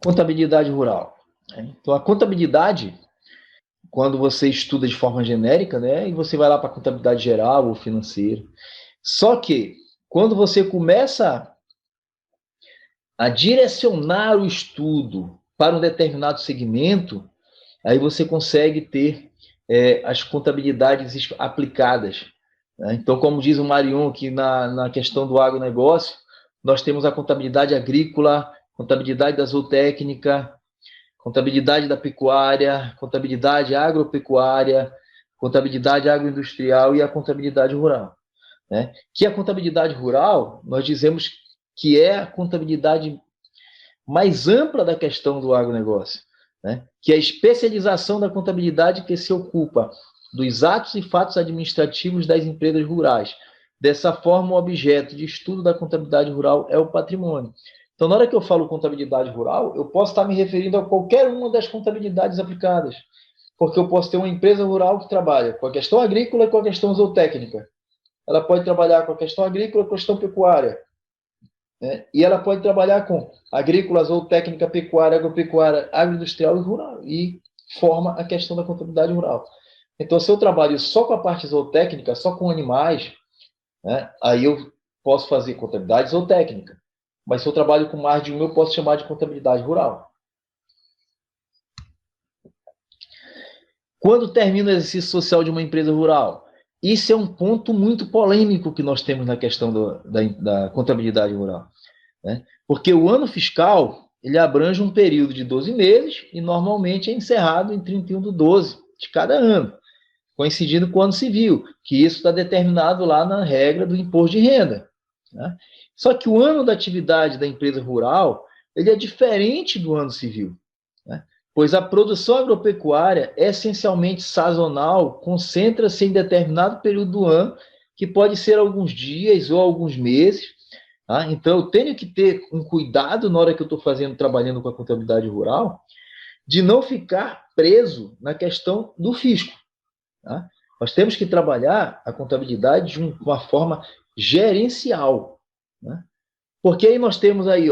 Contabilidade rural. Então, a contabilidade, quando você estuda de forma genérica, né, e você vai lá para a contabilidade geral ou financeira. Só que, quando você começa a direcionar o estudo para um determinado segmento, aí você consegue ter as contabilidades aplicadas. Né? Então, como diz o Marion, que na questão do agronegócio, nós temos a contabilidade agrícola, contabilidade da zootécnica, contabilidade da pecuária, contabilidade agropecuária, contabilidade agroindustrial e a contabilidade rural. Né? Que a contabilidade rural, nós dizemos que é a contabilidade mais ampla da questão do agronegócio, né? Que é a especialização da contabilidade que se ocupa dos atos e fatos administrativos das empresas rurais. Dessa forma, o objeto de estudo da contabilidade rural é o patrimônio. Então, na hora que eu falo contabilidade rural, eu posso estar me referindo a qualquer uma das contabilidades aplicadas, porque eu posso ter uma empresa rural que trabalha com a questão agrícola e com a questão zootécnica. Ela pode trabalhar com a questão agrícola e com a questão pecuária. Né? E ela pode trabalhar com agrícola, zootécnica, pecuária, agropecuária, agroindustrial e rural, e forma a questão da contabilidade rural. Então, se eu trabalho só com a parte zootécnica, só com animais, né, aí eu posso fazer contabilidade zootécnica. Mas se eu trabalho com mais de um, eu posso chamar de contabilidade rural. Quando termina o exercício social de uma empresa rural? Isso é um ponto muito polêmico que nós temos na questão da contabilidade rural. Né? Porque o ano fiscal, ele abrange um período de 12 meses e normalmente é encerrado em 31/12 de cada ano, coincidindo com o ano civil, que isso está determinado lá na regra do imposto de renda. Né? Só que o ano da atividade da empresa rural, ele é diferente do ano civil. Né? Pois a produção agropecuária é essencialmente sazonal, concentra-se em determinado período do ano, que pode ser alguns dias ou alguns meses. Tá? Então, eu tenho que ter um cuidado na hora que eu estou trabalhando com a contabilidade rural, de não ficar preso na questão do fisco. Tá? Nós temos que trabalhar a contabilidade de uma forma gerencial. Né? Porque aí nós temos aí,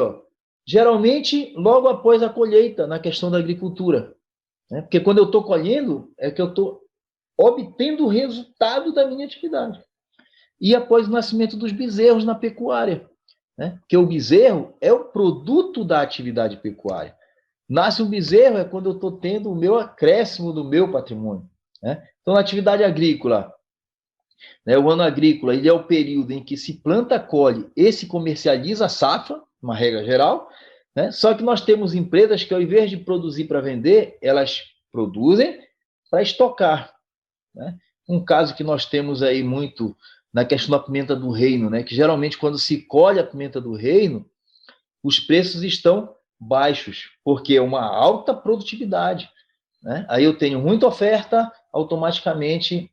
geralmente, logo após a colheita, na questão da agricultura. Né? Porque quando eu estou colhendo, é que eu estou obtendo o resultado da minha atividade. E após o nascimento dos bezerros na pecuária. Né? Porque o bezerro é o produto da atividade pecuária. Nasce um bezerro é quando eu estou tendo o meu acréscimo do meu patrimônio. Né? Então, na atividade agrícola, né, o ano agrícola ele é o período em que se planta, colhe e se comercializa a safra, uma regra geral. Né? Só que nós temos empresas que, ao invés de produzir para vender, elas produzem para estocar. Né? Um caso que nós temos aí muito na questão da pimenta do reino, né? Que geralmente quando se colhe a pimenta do reino, os preços estão baixos, porque é uma alta produtividade. Né? Aí eu tenho muita oferta, automaticamente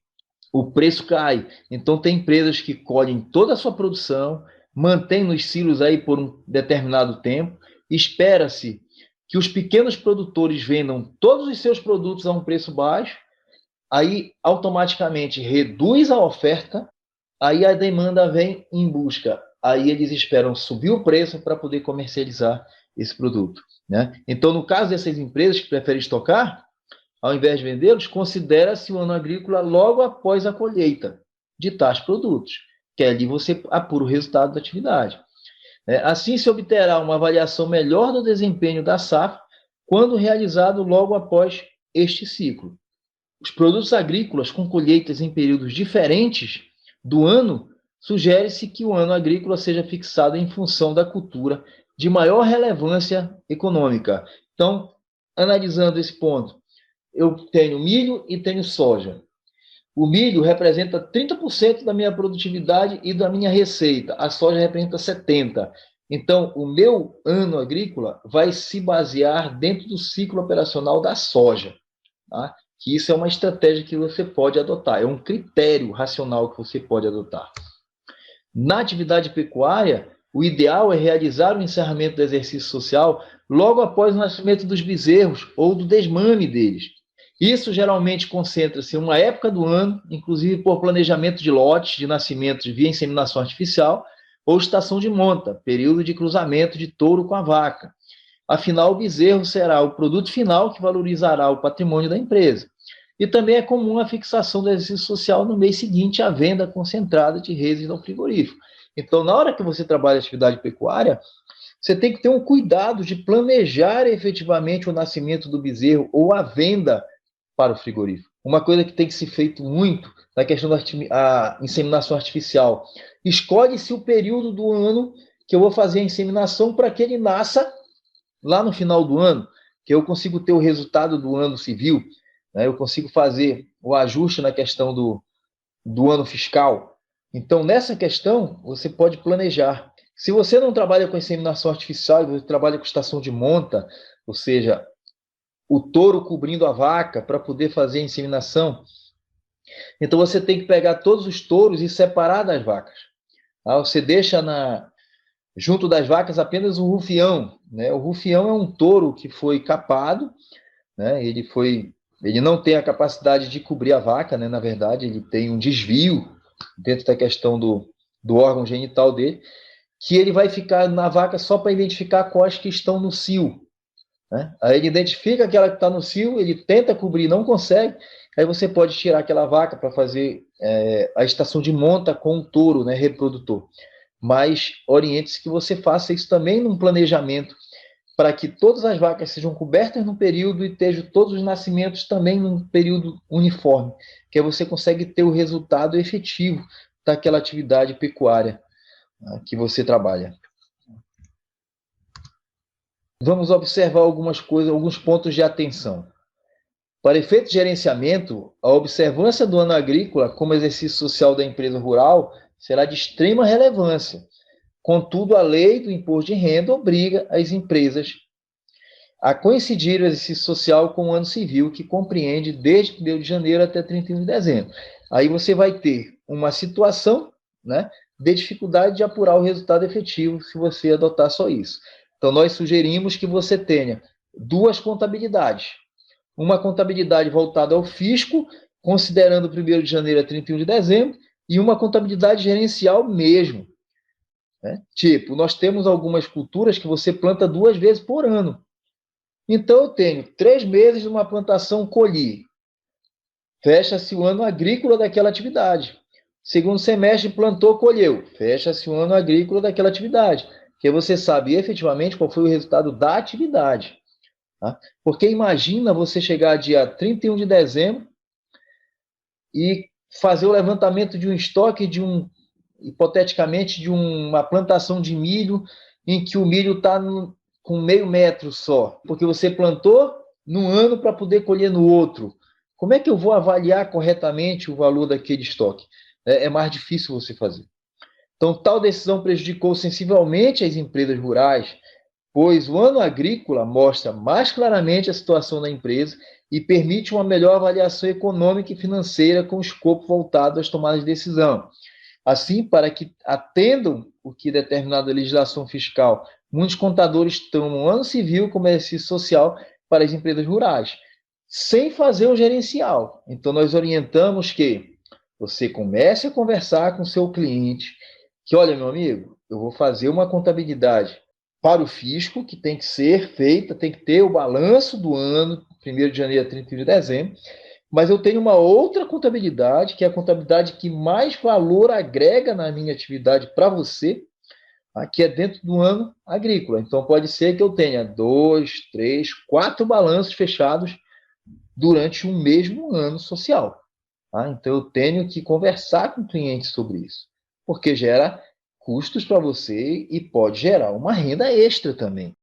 o preço cai. Então tem empresas que colhem toda a sua produção, mantêm nos silos aí por um determinado tempo, espera-se que os pequenos produtores vendam todos os seus produtos a um preço baixo, aí automaticamente reduz a oferta, aí a demanda vem em busca. Aí eles esperam subir o preço para poder comercializar esse produto. Né? Então, no caso dessas empresas que preferem estocar, ao invés de vendê-los, considera-se o ano agrícola logo após a colheita de tais produtos, que ali você apura o resultado da atividade. Assim se obterá uma avaliação melhor do desempenho da safra quando realizado logo após este ciclo. Os produtos agrícolas com colheitas em períodos diferentes do ano, sugere-se que o ano agrícola seja fixado em função da cultura de maior relevância econômica. Então, analisando esse ponto, eu tenho milho e tenho soja. O milho representa 30% da minha produtividade e da minha receita. A soja representa 70%. Então, o meu ano agrícola vai se basear dentro do ciclo operacional da soja. Tá? Que isso é uma estratégia que você pode adotar, é um critério racional que você pode adotar. Na atividade pecuária, o ideal é realizar o encerramento do exercício social logo após o nascimento dos bezerros ou do desmame deles. Isso geralmente concentra-se em uma época do ano, inclusive por planejamento de lotes de nascimentos via inseminação artificial ou estação de monta, período de cruzamento de touro com a vaca. Afinal, o bezerro será o produto final que valorizará o patrimônio da empresa. E também é comum a fixação do exercício social no mês seguinte à venda concentrada de reses ao frigorífico. Então, na hora que você trabalha a atividade pecuária, você tem que ter um cuidado de planejar efetivamente o nascimento do bezerro ou a venda para o frigorífico. Uma coisa que tem que ser feito muito na questão da inseminação artificial. Escolhe-se o período do ano que eu vou fazer a inseminação para que ele nasça lá no final do ano, que eu consigo ter o resultado do ano civil, né? Eu consigo fazer o ajuste na questão do ano fiscal. Então, nessa questão, você pode planejar. Se você não trabalha com inseminação artificial, você trabalha com estação de monta, ou seja, o touro cobrindo a vaca para poder fazer a inseminação, então você tem que pegar todos os touros e separar das vacas. Você deixa junto das vacas apenas o rufião, né? O rufião é um touro que foi capado, né? Ele não tem a capacidade de cobrir a vaca, né? Na verdade, ele tem um desvio dentro da questão do órgão genital dele, que ele vai ficar na vaca só para identificar quais que estão no cio, né? Aí ele identifica aquela que está no cio, ele tenta cobrir, não consegue, aí você pode tirar aquela vaca para fazer a estação de monta com o touro, né, reprodutor. Mas oriente-se que você faça isso também num planejamento, para que todas as vacas sejam cobertas no período e estejam todos os nascimentos também num período uniforme, que aí você consegue ter o resultado efetivo daquela atividade pecuária, né, que você trabalha. Vamos observar algumas coisas, alguns pontos de atenção. Para efeito de gerenciamento, a observância do ano agrícola como exercício social da empresa rural será de extrema relevância. Contudo, a lei do imposto de renda obriga as empresas a coincidir o exercício social com o ano civil, que compreende desde 1º de janeiro até 31 de dezembro. Aí você vai ter uma situação, né, de dificuldade de apurar o resultado efetivo se você adotar só isso. Então, nós sugerimos que você tenha 2 contabilidades. Uma contabilidade voltada ao fisco, considerando 1º de janeiro a 31 de dezembro, e uma contabilidade gerencial mesmo, né? Tipo, nós temos algumas culturas que você planta 2 vezes por ano. Então, eu tenho 3 meses de uma plantação colhi. Fecha-se o ano agrícola daquela atividade. Segundo semestre, plantou, colheu. Fecha-se o ano agrícola daquela atividade. Que você sabe efetivamente qual foi o resultado da atividade. Tá? Porque imagina você chegar dia 31 de dezembro e fazer o levantamento de um estoque hipoteticamente, de uma plantação de milho, em que o milho está com meio metro só, porque você plantou num ano para poder colher no outro. Como é que eu vou avaliar corretamente o valor daquele estoque? É mais difícil você fazer. Então, tal decisão prejudicou sensivelmente as empresas rurais, pois o ano agrícola mostra mais claramente a situação da empresa e permite uma melhor avaliação econômica e financeira com escopo voltado às tomadas de decisão. Assim, para que atendam o que determinada legislação fiscal, muitos contadores tomam o ano civil como exercício social para as empresas rurais, sem fazer o gerencial. Então, nós orientamos que você comece a conversar com o seu cliente, que, olha, meu amigo, eu vou fazer uma contabilidade para o fisco, que tem que ser feita, tem que ter o balanço do ano, 1º de janeiro a 31 de dezembro, mas eu tenho uma outra contabilidade, que é a contabilidade que mais valor agrega na minha atividade para você, que é dentro do ano agrícola. Então, pode ser que eu tenha 2, 3, 4 balanços fechados durante um mesmo ano social. Então, eu tenho que conversar com o cliente sobre isso, porque gera custos para você e pode gerar uma renda extra também.